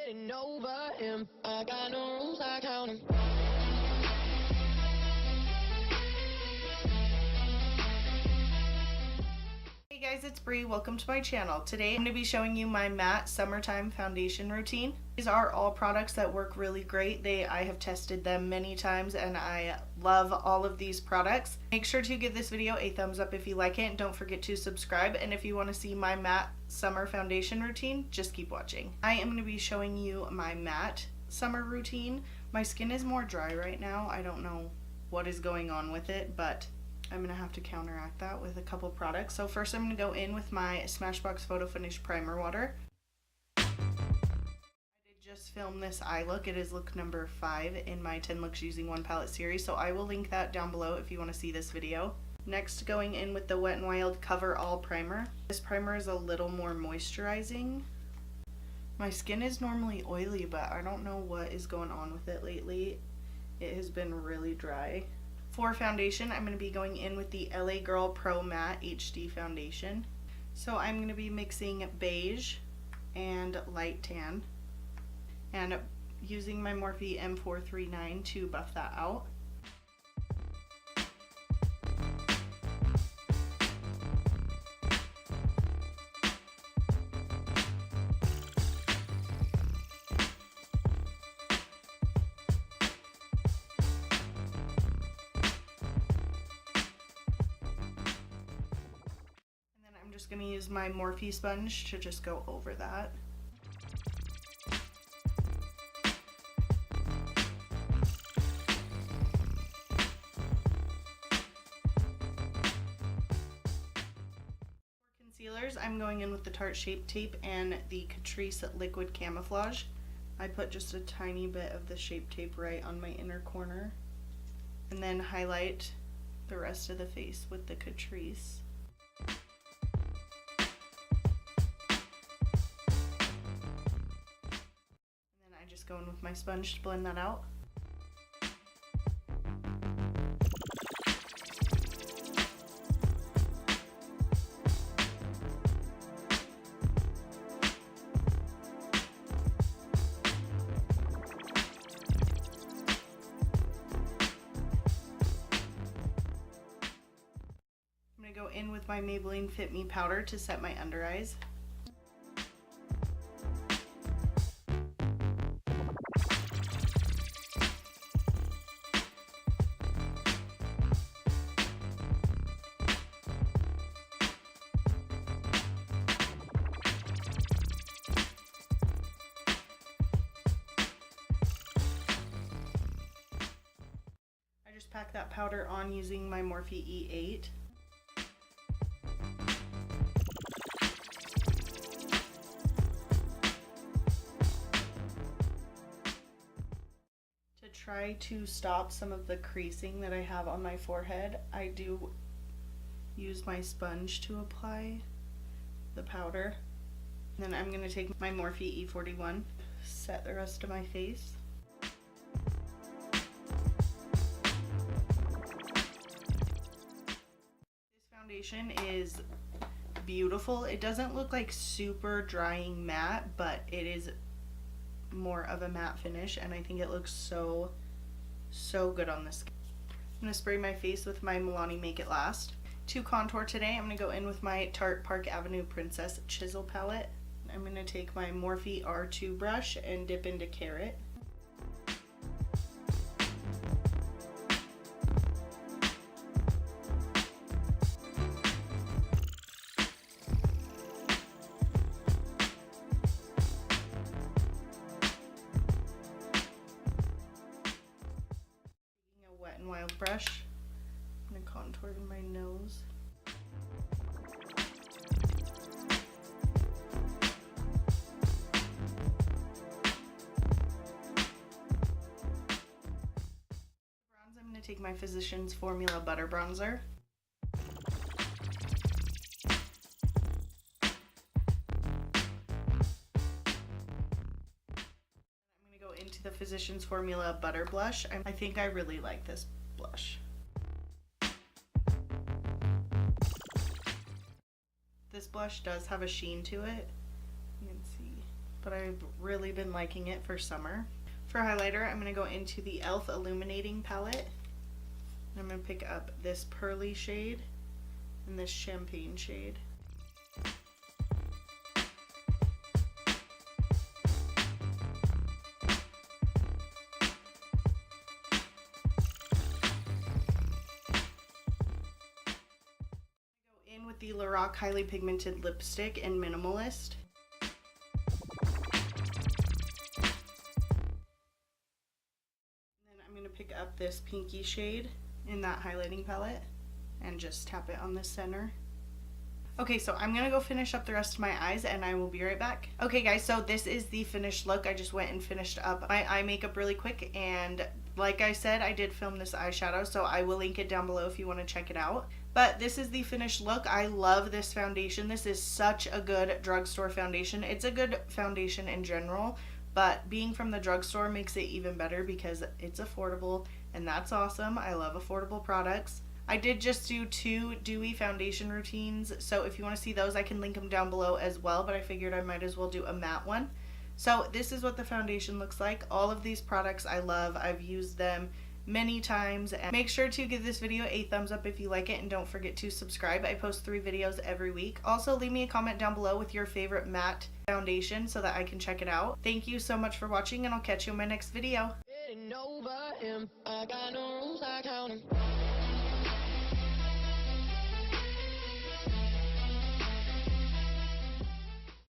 getting over him. I got no rules, I count 'em. Hey guys, it's Bree. Welcome to my channel. Today I'm going to be showing you my matte summertime foundation routine. These are all products that work really great. I have tested them many times and I love all of these products. Make sure to give this video a thumbs up if you like it, and don't forget to subscribe. And if you want to see my matte summer foundation routine, just keep watching. I am going to be showing you my matte summer routine. My skin is more dry right now. I don't know what is going on with it, but I'm going to have to counteract that with a couple products. So first I'm going to go in with my Smashbox Photofinish Primer Water. I did just film this eye look. It is look number 5 in my 10 looks using 1 palette series, so I will link that down below if you want to see this video. Next, going in with the Wet n Wild Coverall Primer. This primer is a little more moisturizing. My skin is normally oily, but I don't know what is going on with it lately. It has been really dry. For foundation, I'm going to be going in with the LA Girl Pro Matte HD Foundation. So I'm going to be mixing beige and light tan and using my Morphe M439 to buff that out. I'm just going to use my Morphe sponge to just go over that. For concealers, I'm going in with the Tarte Shape Tape and the Catrice Liquid Camouflage. I put just a tiny bit of the Shape Tape right on my inner corner, and then highlight the rest of the face with the Catrice. Just going with my sponge to blend that out. I'm going to go in with my Maybelline Fit Me powder to set my under eyes. Just pack that powder on using my Morphe E8. To try to stop some of the creasing that I have on my forehead, I do use my sponge to apply the powder. And then I'm going to take my Morphe E41, set the rest of my face. Foundation is beautiful. It doesn't look like super drying matte, but it is more of a matte finish, and I think it looks so good on the skin. I'm going to spray my face with my Milani Make It Last. To contour today, I'm going to go in with my Tarte Park Avenue Princess Chisel Palette. I'm going to take my Morphe R2 brush and dip into Carrot. Wet n Wild brush. I'm going to contour my nose. Bronze, I'm going to take my Physicians Formula Butter Bronzer. Into the Physicians Formula Butter Blush. I think I really like this blush. This blush does have a sheen to it, you can see, but I've really been liking it for summer. For highlighter, I'm going to go into the e.l.f. Illuminating Palette. I'm going to pick up this pearly shade and this champagne shade. Go in with the Lorac Highly Pigmented Lipstick in Minimalist. Pick up this pinky shade in that highlighting palette and just tap it on the center. Okay, so I'm gonna go finish up the rest of my eyes and I will be right back. Okay guys, so this is the finished look. I just went and finished up my eye makeup really quick, and like I said, I did film this eyeshadow, so I will link it down below if you want to check it out. But this is the finished look. I love this foundation. This is such a good drugstore foundation. It's a good foundation in general, but being from the drugstore makes it even better because it's affordable, and that's awesome. I love affordable products. I did just do 2 dewy foundation routines, so if you want to see those, I can link them down below as well, but I figured I might as well do a matte one. So this is what the foundation looks like. All of these products I love. I've used them many times, and make sure to give this video a thumbs up if you like it, and don't forget to subscribe. I post 3 videos every week. Also, leave me a comment down below with your favorite matte foundation so that I can check it out. Thank you so much for watching, and I'll catch you in my next video. Getting over him. I got no rules, I count 'em.